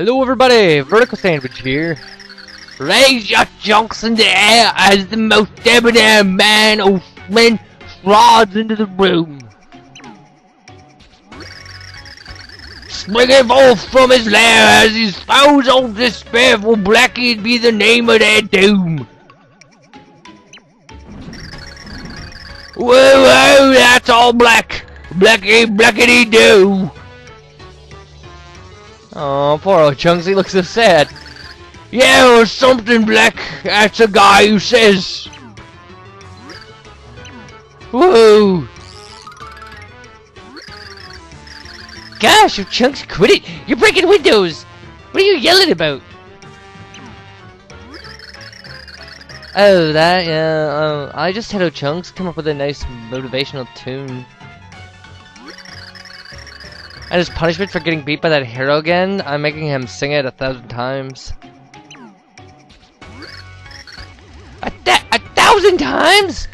Hello everybody, VerticalSandwich here. Raise your chunks in the air as the most debonair man or man strides into the room. Springing forth from his lair as his foes of despair will blackened be the name of their doom. Whoa, whoa, that's all black. Blackety do. Oh, poor old Chunks, he looks so sad. Yeah, or something, Black. That's a guy who says. Whoa. Gosh, you Chunks, quit it. You're breaking windows. What are you yelling about? Oh, that, yeah. I just had Chunks come up with a nice motivational tune. And as punishment for getting beat by that hero again, I'm making him sing it 1,000 times. 1,000 times?!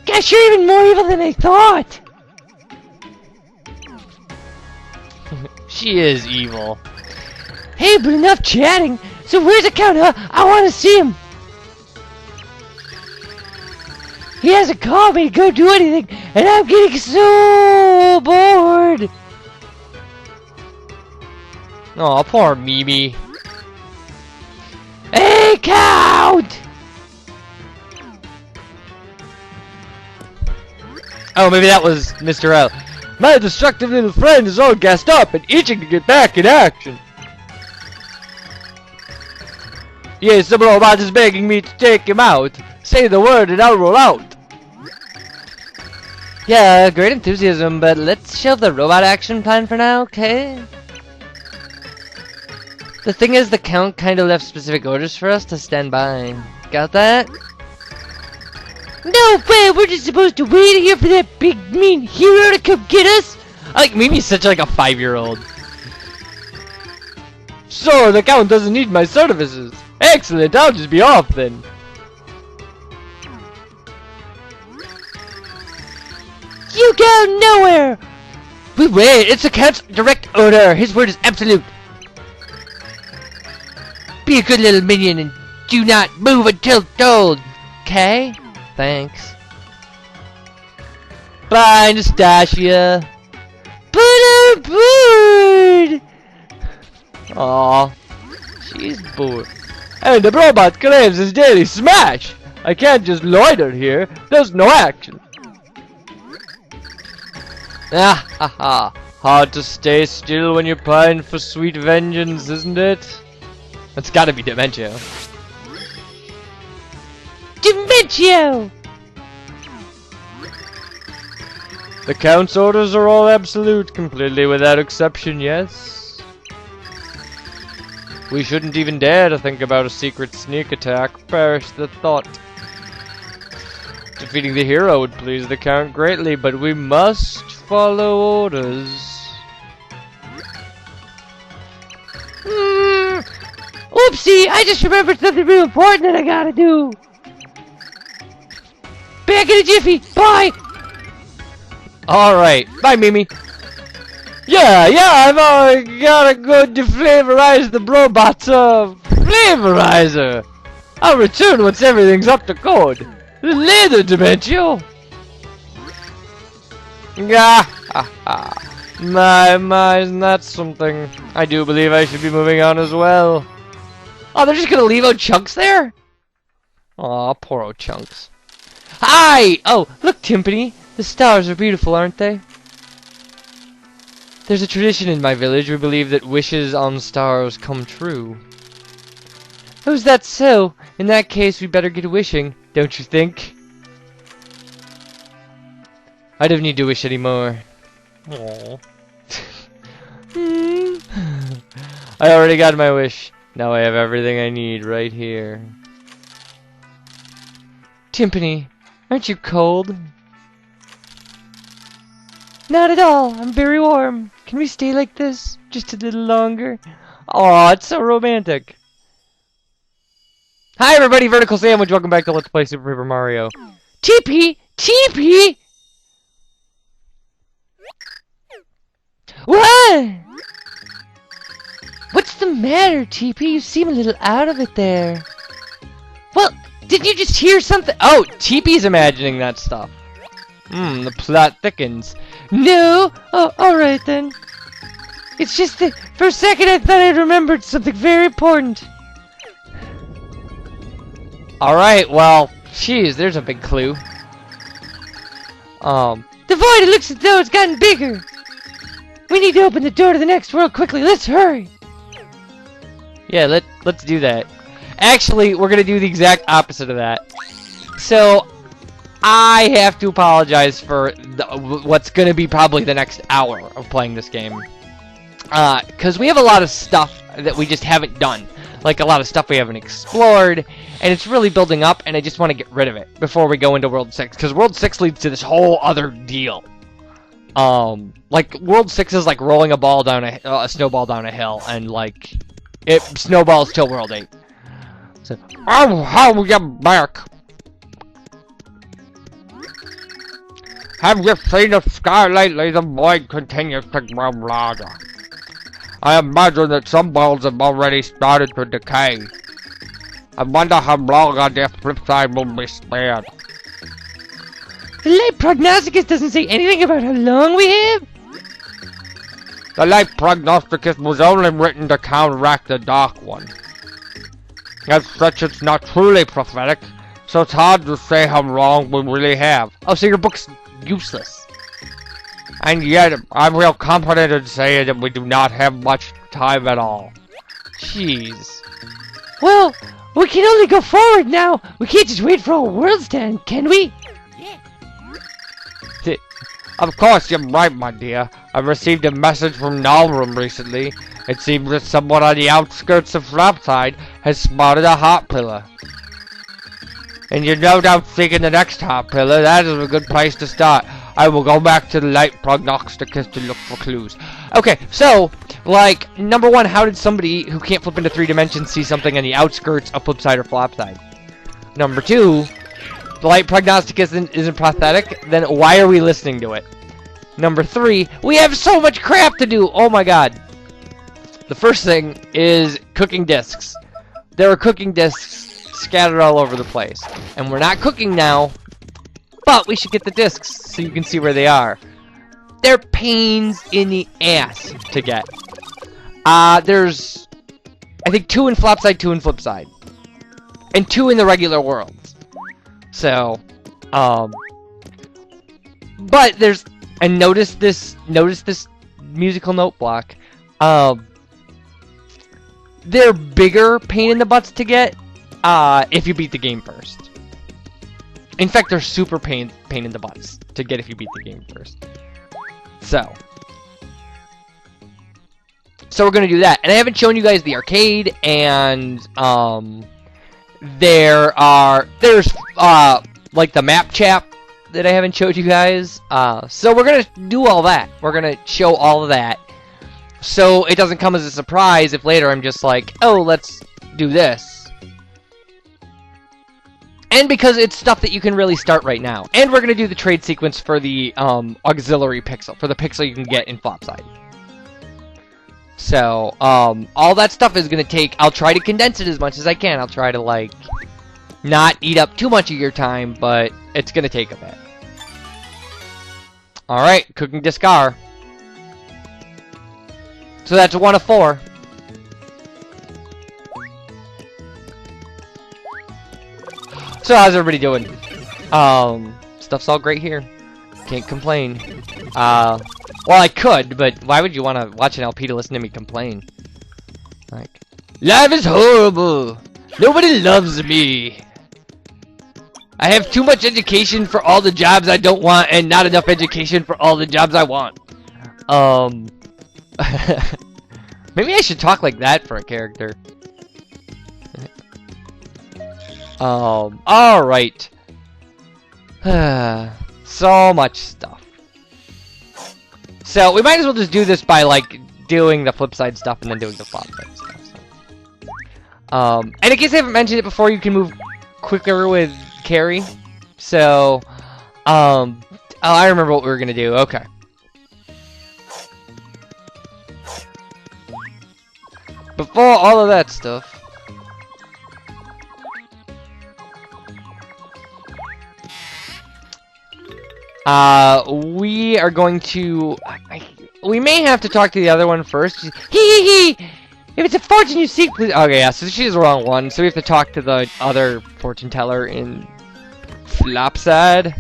Gosh, you're even more evil than I thought! She is evil. Hey, but enough chatting! So where's the count, huh? I want to see him! He hasn't called me to go do anything, and I'm getting so bored! Aw, poor Mimi. Hey, Count! Oh, maybe that was Mr. L. My destructive little friend is all gassed up and itching to get back in action. Yes, the robot is begging me to take him out. Say the word and I'll roll out. Yeah, great enthusiasm, but let's shelve the robot action plan for now, okay? The thing is, the Count kinda left specific orders for us to stand by. Got that? No way, we're just supposed to wait here for that big mean hero to come get us? I like Mimi's such like a 5-year-old. So, the Count doesn't need my services. Excellent, I'll just be off then. You go nowhere! Wait, it's the Count's direct order. His word is absolute. Be a good little minion and do not move until told. Okay? Thanks. Bye, Nastasia. But I'm bored! Aw. She's bored. And the robot claims his daily smash! I can't just loiter here. There's no action. Ah ha ha. Hard to stay still when you pine for sweet vengeance, isn't it? That's gotta be Dementio. Dementio! The Count's orders are all absolute, completely without exception, yes? We shouldn't even dare to think about a secret sneak attack. Perish the thought. Defeating the hero would please the Count greatly, but we must follow orders. Oopsie! I just remembered something real important that I gotta do! Back in a jiffy! Bye! Alright, bye Mimi! Yeah, I've gotta go deflavorize the robots flavorizer! I'll return once everything's up to code! Later, Dementio! Gah ha ha! My, isn't that something? I do believe I should be moving on as well. Oh, they're just gonna leave old Chunks there? Aw, poor old Chunks. Hi! Oh, look, Timpani. The stars are beautiful, aren't they? There's a tradition in my village. We believe that wishes on stars come true. Oh, is that so? In that case, we better get wishing, don't you think? I don't need to wish anymore. Aww. I already got my wish. Now I have everything I need right here. Timpani, aren't you cold? Not at all. I'm very warm. Can we stay like this? Just a little longer? Aw, it's so romantic. Hi everybody, VerticalSandwich. Welcome back to Let's Play Super Paper Mario. TP! TP! What? matter, TP? You seem a little out of it there. Well, did you just hear something? Oh, TP's imagining that stuff. The plot thickens. No? Oh, alright then. It's just that for a second I thought I'd remembered something very important. Alright, well, jeez, there's a big clue. The void, it looks as though it's gotten bigger. We need to open the door to the next world quickly. Let's hurry. Yeah, let's do that. Actually, we're gonna do the exact opposite of that. So, I have to apologize for what's gonna be probably the next hour of playing this game. Because we have a lot of stuff that we just haven't done. Like, a lot of stuff we haven't explored, and it's really building up, and I just want to get rid of it before we go into World 6, because World 6 leads to this whole other deal. Like, World 6 is like rolling a ball down a snowball down a hill, and, like, it snowballs till World 8. So, oh, how you back? Have you seen the sky lately? The void continues to grow larger. I imagine that some worlds have already started to decay. I wonder how long on their Flopside will be spared. The light prognosticus doesn't say anything about how long we have? The light prognosticus was only written to counteract the dark one. As such, it's not truly prophetic, so it's hard to say how long we really have. Oh, so your book's useless. And yet, I'm real confident in saying that we do not have much time at all. Jeez. Well, we can only go forward now. We can't just wait for all worlds to end, can we? Yeah. Of course, you're right, my dear. I've received a message from Nalrum recently. It seems that someone on the outskirts of Flopside has spotted a heart pillar. And you're no doubt seeking the next heart pillar. That is a good place to start. I will go back to the light prognosticus to look for clues. Okay, so, like, number one, how did somebody who can't flip into 3 dimensions see something on the outskirts of Flipside or Flopside? Number two, the light prognosticus isn't prophetic, then why are we listening to it? Number three, we have so much crap to do! Oh my god. The first thing is cooking discs. There are cooking discs scattered all over the place. And we're not cooking now, but we should get the discs so you can see where they are. They're pains in the ass to get. There's, I think, 2 in Flopside, 2 in Flipside. And 2 in the regular worlds. So, but there's, and notice this musical note block. They're bigger pain in the butts to get, if you beat the game first. In fact, they're super pain in the butts to get if you beat the game first. So we're gonna do that. And I haven't shown you guys the arcade, and there's like the map chap that I haven't showed you guys. So we're gonna do all that. We're gonna show all of that. So it doesn't come as a surprise if later I'm just like, oh, let's do this. And because it's stuff that you can really start right now. And we're going to do the trade sequence for the auxiliary pixel, for the pixel you can get in Flopside. So, all that stuff is going to take, I'll try to condense it as much as I can. I'll try to, like, not eat up too much of your time, but it's going to take a bit. Alright, cooking disc R. So that's 1 of 4. So how's everybody doing? Stuff's all great here. Can't complain. Well, I could, but why would you want to watch an LP to listen to me complain? Like, life is horrible. Nobody loves me. I have too much education for all the jobs I don't want, and not enough education for all the jobs I want. Maybe I should talk like that for a character. Alright. So much stuff. So, we might as well just do this by, like, doing the Flipside stuff and then doing the Flopside stuff. So. And in case I haven't mentioned it before, you can move quicker with carry. So, oh, I remember what we were gonna do. Okay. before all of that stuff. We are going to... we may have to talk to the other one first. Hee! If it's a fortune you seek, please... Okay, yeah, so she's the wrong one. So we have to talk to the other fortune teller in Flopside.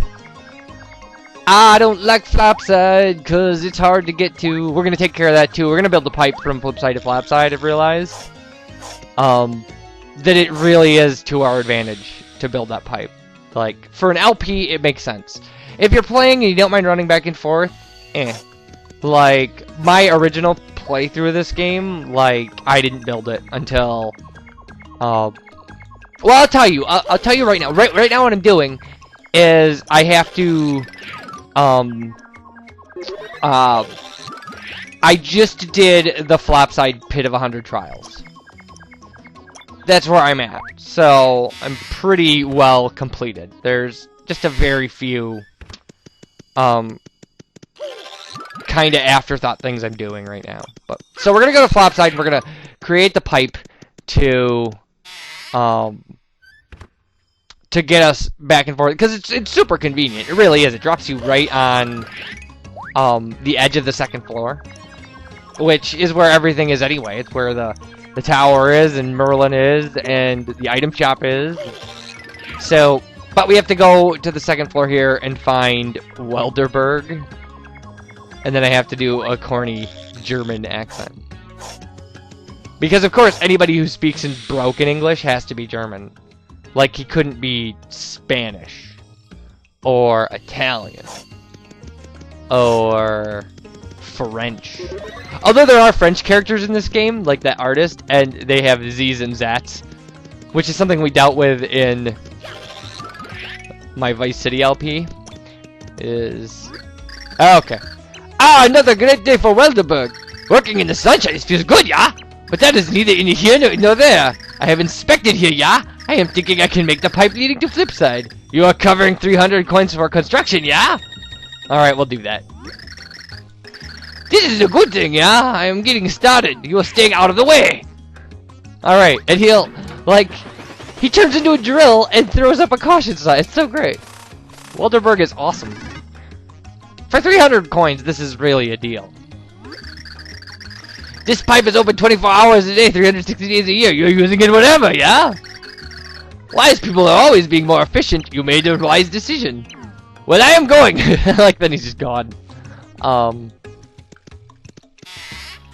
I don't like Flopside, because it's hard to get to. We're going to take care of that, too. We're going to build the pipe from Flipside to Flopside, I've realized. That it really is to our advantage to build that pipe. Like, for an LP, it makes sense. If you're playing and you don't mind running back and forth, Like, my original playthrough of this game, like, I didn't build it until, well, I'll tell you right now. Right now what I'm doing is I have to, I just did the Flopside Pit of 100 Trials. That's where I'm at. So, I'm pretty well completed. There's just a very few, kind of afterthought things I'm doing right now. But so we're gonna go to Flopside and we're gonna create the pipe to get us back and forth, because it's super convenient. It really is. It drops you right on the edge of the second floor, which is where everything is anyway. It's where the tower is and Merlin is and the item shop is. So, but we have to go to the second floor here and find Welderberg. And then I have to do a corny German accent. Because, of course, anybody who speaks in broken English has to be German. Like, he couldn't be Spanish. Or Italian. Or French. Although there are French characters in this game, like that artist, and they have Z's and Zats. Which is something we dealt with in my Vice City LP. Okay. Ah, another great day for Welderberg. Working in the sunshine, it feels good, yeah? But that is neither in here nor there. I have inspected here, yeah? I am thinking I can make the pipe leading to Flipside. You are covering 300 coins for construction, yeah? Alright, we'll do that. This is a good thing, yeah? I am getting started. You are staying out of the way. Alright, and he'll, like, he turns into a drill and throws up a caution sign. It's so great. Welderberg is awesome. For 300 coins, this is really a deal. This pipe is open 24 hours a day, 360 days a year. You're using it whatever, yeah? Wise people are always being more efficient. You made a wise decision. Well, I am going. Like, then he's just gone.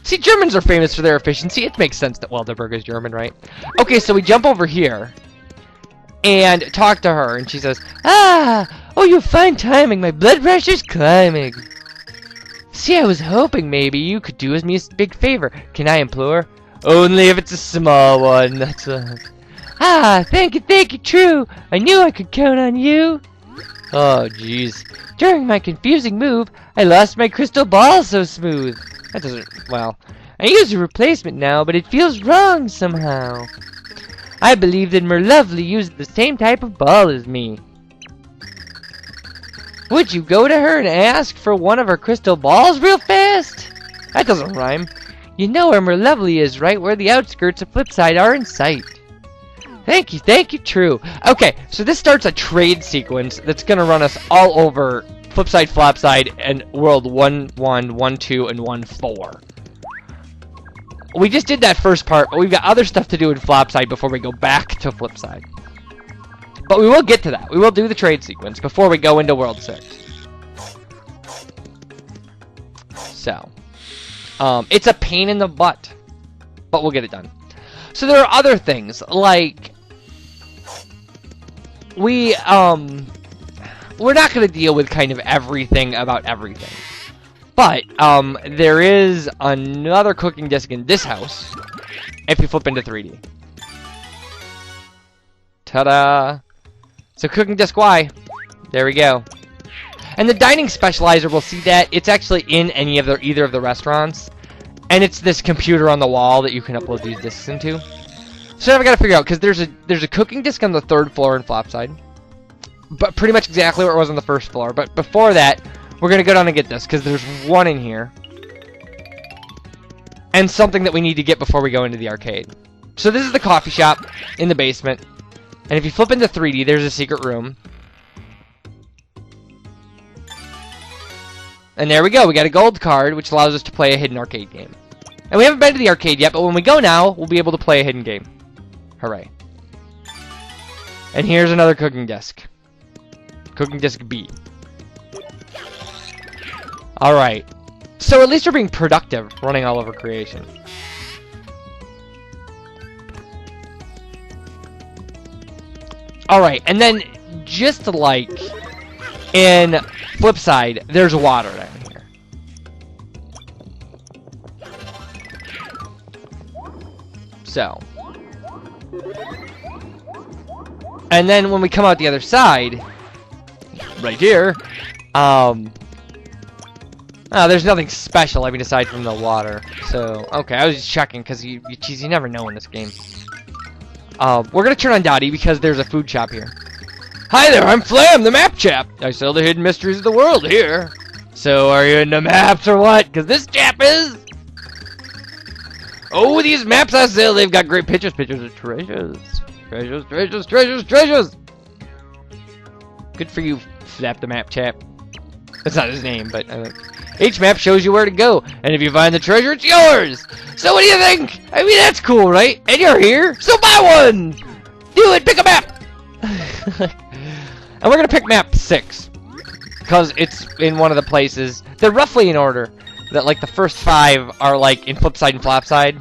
See, Germans are famous for their efficiency. It makes sense that Welderberg is German, right? Okay, so we jump over here and talk to her, and she says, "Ah, oh, you have fine timing. My blood pressure's climbing. See, I was hoping maybe you could do me a big favor. Can I implore? Only if it's a small one, that's all. Ah, thank you, true. I knew I could count on you. Oh, jeez. During my confusing move, I lost my crystal ball so smooth. That doesn't, well, I use a replacement now, but it feels wrong somehow. I believe that Merlovely used the same type of ball as me. Would you go to her and ask for one of her crystal balls real fast? That doesn't rhyme. You know where Merlovely is, right where the outskirts of Flipside are in sight. Thank you, true. Okay, so this starts a trade sequence that's gonna run us all over Flipside, Flopside, and World 1-1, 1-2, and 1-4. We just did that first part, but we've got other stuff to do in Flopside before we go back to Flipside. But we will get to that. We will do the trade sequence before we go into World 6. So, it's a pain in the butt, but we'll get it done. So there are other things, like, we're not going to deal with kind of everything about everything. But, there is another cooking disc in this house, if you flip into 3D. Ta-da! So, cooking disc Y. There we go. And the dining specializer, we'll see that. It's actually in either of the restaurants. And it's this computer on the wall that you can upload these discs into. So now we gotta figure out, because there's a cooking disc on the 3rd floor in Flopside. But pretty much exactly where it was on the 1st floor. But before that, we're gonna go down and get this, because there's one in here. and something that we need to get before we go into the arcade. So this is the coffee shop in the basement. And if you flip into 3D, there's a secret room. And there we go. We got a gold card, which allows us to play a hidden arcade game. And we haven't been to the arcade yet, but when we go now, we'll be able to play a hidden game. Hooray. And here's another cooking desk. Cooking desk B. Alright. So at least we're being productive, running all over creation. Alright, and then just like in Flopside, there's water down here. So. And then when we come out the other side, right here, there's nothing special, I mean, aside from the water. So, okay, I was just checking, because you never know in this game. We're gonna turn on Dottie, because there's a food shop here. Hi there, I'm Flam, the map chap. I sell the hidden mysteries of the world here. So, are you into maps or what? Because this chap is. Oh, these maps I sell, they've got great pictures. Pictures of treasures. Treasures, treasures, treasures, treasures. Good for you, Flap the map chap. That's not his name, but each map shows you where to go, and if you find the treasure, it's yours. So what do you think? I mean, that's cool, right? And you're here, so buy one. Do it, pick a map. And we're gonna pick map 6 because it's in one of the places. They're roughly in order. That like the first 5 are like in Flopside and Flopside,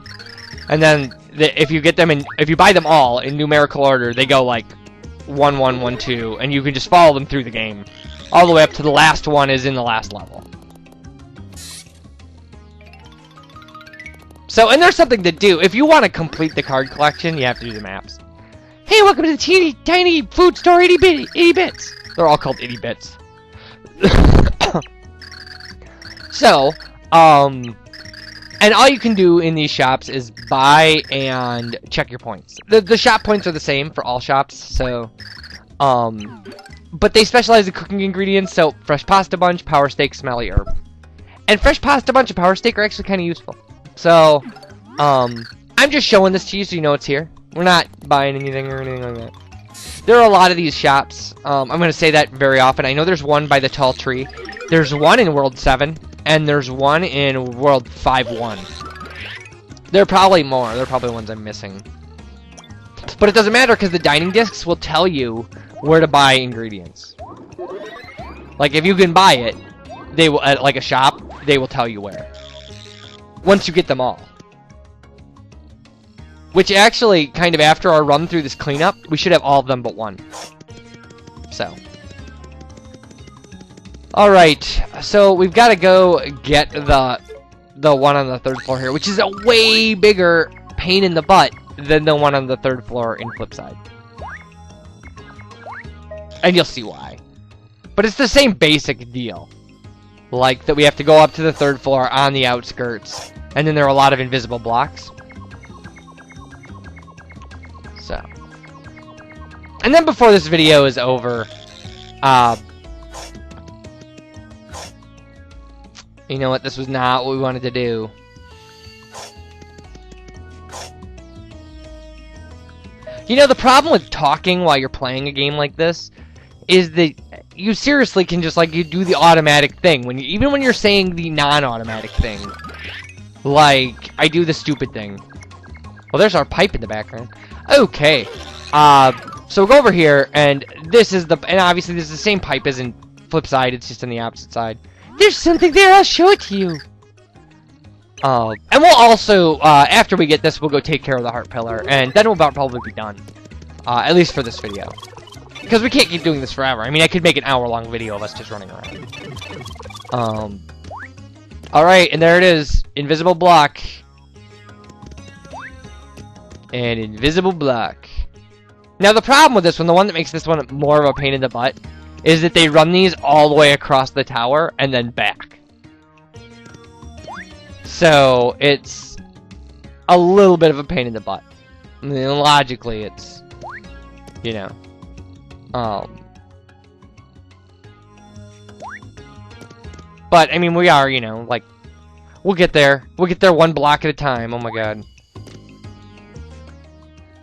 and then if you get them in, if you buy them all in numerical order, they go like 1, 1, 1, 2, and you can just follow them through the game, all the way up to the last one is in the last level. So, and there's something to do. If you want to complete the card collection, you have to do the maps. Hey, welcome to the teeny tiny food store, itty bits. They're all called itty bits. So, and all you can do in these shops is buy and check your points. The shop points are the same for all shops, so, but they specialize in cooking ingredients, so fresh pasta bunch, power steak, smelly herb. And fresh pasta bunch and power steak are actually kind of useful. So, I'm just showing this to you so you know it's here. We're not buying anything or anything like that. There are a lot of these shops. I'm going to say that very often. I know there's one by the tall tree. There's one in World 7. And there's one in World 5-1. There are probably more. There are probably ones I'm missing. But it doesn't matter because the dining discs will tell you where to buy ingredients. Like if you can buy it, they will at like a shop, they will tell you where. Once you get them all. Which actually, kind of after our run through this cleanup, we should have all of them but one. So. Alright, so we've got to go get the one on the 3rd floor here, which is a way bigger pain in the butt than the one on the 3rd floor in Flopside. And you'll see why. But it's the same basic deal. Like that we have to go up to the 3rd floor on the outskirts, and then there are a lot of invisible blocks. So. And then before this video is over, you know what? This was not what we wanted to do. You know, the problem with talking while you're playing a game like this is that you seriously can just, like, you do the automatic thing. Even when you're saying the non-automatic thing. Like, I do the stupid thing. Well, there's our pipe in the background. Okay. So we'll go over here, and this is and obviously this is the same pipe as in Flopside, it's just on the opposite side. There's something there, I'll show it to you. And we'll also, after we get this, we'll go take care of the heart pillar, and then we'll about probably be done. At least for this video. Because we can't keep doing this forever. I mean, I could make an hour-long video of us just running around. Alright, and there it is. Invisible block. And invisible block. Now, the problem with this one, the one that makes this one more of a pain in the butt, is that they run these all the way across the tower and then back. So, it's a little bit of a pain in the butt. I mean, logically, it's, you know, but, I mean, we are, you know, like, We'll get there. We'll get there one block at a time. Oh my god.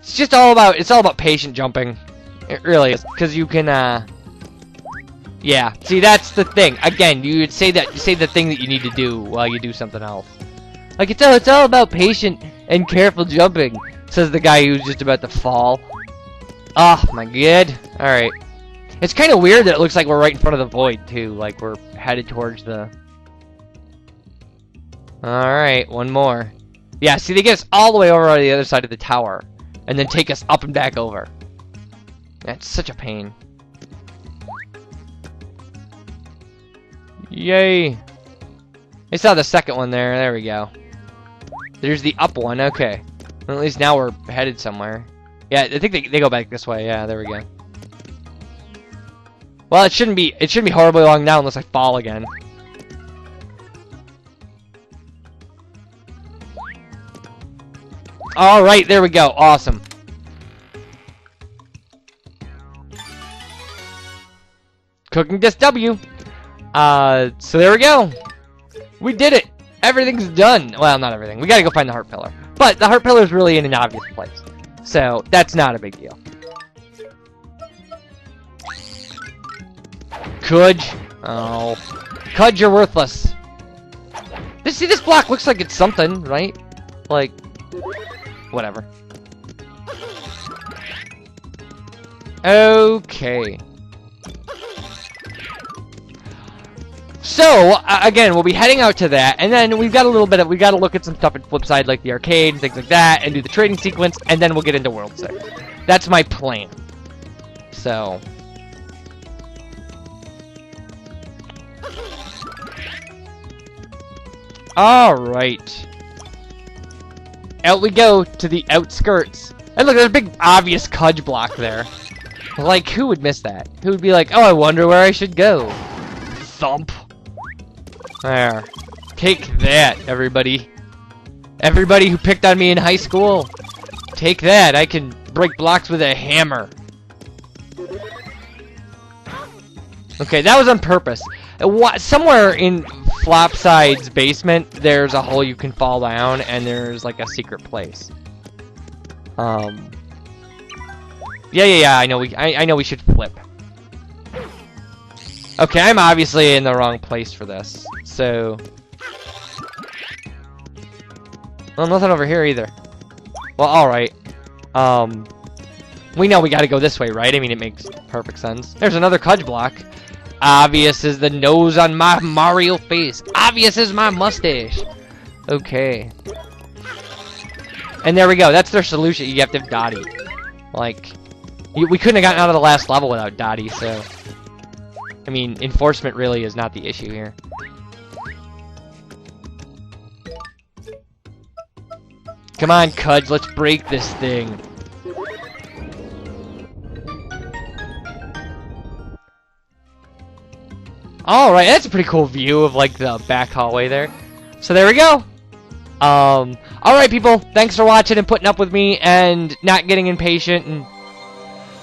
It's just all about patient jumping. It really is. Because you can, yeah. See, that's the thing. Again, you would say the thing that you need to do while you do something else. Like, it's all about patient and careful jumping, says the guy who's just about to fall. Oh, my god. Alright. It's kind of weird that it looks like we're right in front of the void, too. Like, we're headed towards the... Alright, one more. Yeah, see, they get us all the way over on the other side of the tower. And then take us up and back over. That's such a pain. Yay. I saw the second one there. There we go. There's the up one. Okay. Well, at least now we're headed somewhere. Yeah, I think they go back this way. Yeah, there we go. Well, it shouldn't be horribly long now unless I fall again. All right, there we go. Awesome. Cooking disc W. So there we go. We did it. Everything's done. Well, not everything. We gotta go find the heart pillar. But the heart pillar is really in an obvious place. So that's not a big deal. Cudge. Oh. Cudge, you're worthless. See, this block looks like it's something, right? Like, whatever. Okay. So, again, we'll be heading out to that, and then we've got we gotta look at some stuff at Flopside, like the arcade and things like that, and do the trading sequence, and then we'll get into World 6. That's my plan. So... Alright. Out we go to the outskirts. And look, there's a big obvious Cudge block there. Like, who would miss that? Who would be like, oh, I wonder where I should go. Thump. There. Take that, everybody. Everybody who picked on me in high school. Take that. I can break blocks with a hammer. Okay, that was on purpose. Somewhere in Flopside's basement, there's a hole you can fall down, and there's like a secret place. Yeah. I know we should flip. Okay, I'm obviously in the wrong place for this. So, well, nothing over here either. Well, all right. We know we got to go this way, right? I mean, it makes perfect sense. There's another Cudge block. Obvious as the nose on my Mario face. Obvious as my mustache. Okay. And there we go. That's their solution. You have to have Dottie. Like, we couldn't have gotten out of the last level without Dottie, so... I mean, enforcement really is not the issue here. Come on, Cudge. Let's break this thing. Alright, that's a pretty cool view of, like, the back hallway there. So there we go. Alright, people. Thanks for watching and putting up with me and not getting impatient and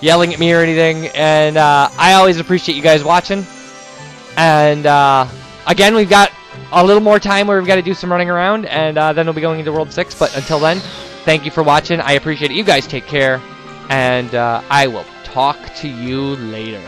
yelling at me or anything. And, I always appreciate you guys watching. And, again, we've got a little more time where we've got to do some running around. And, then we'll be going into World 6. But until then, thank you for watching. I appreciate it. You guys take care. And, I will talk to you later.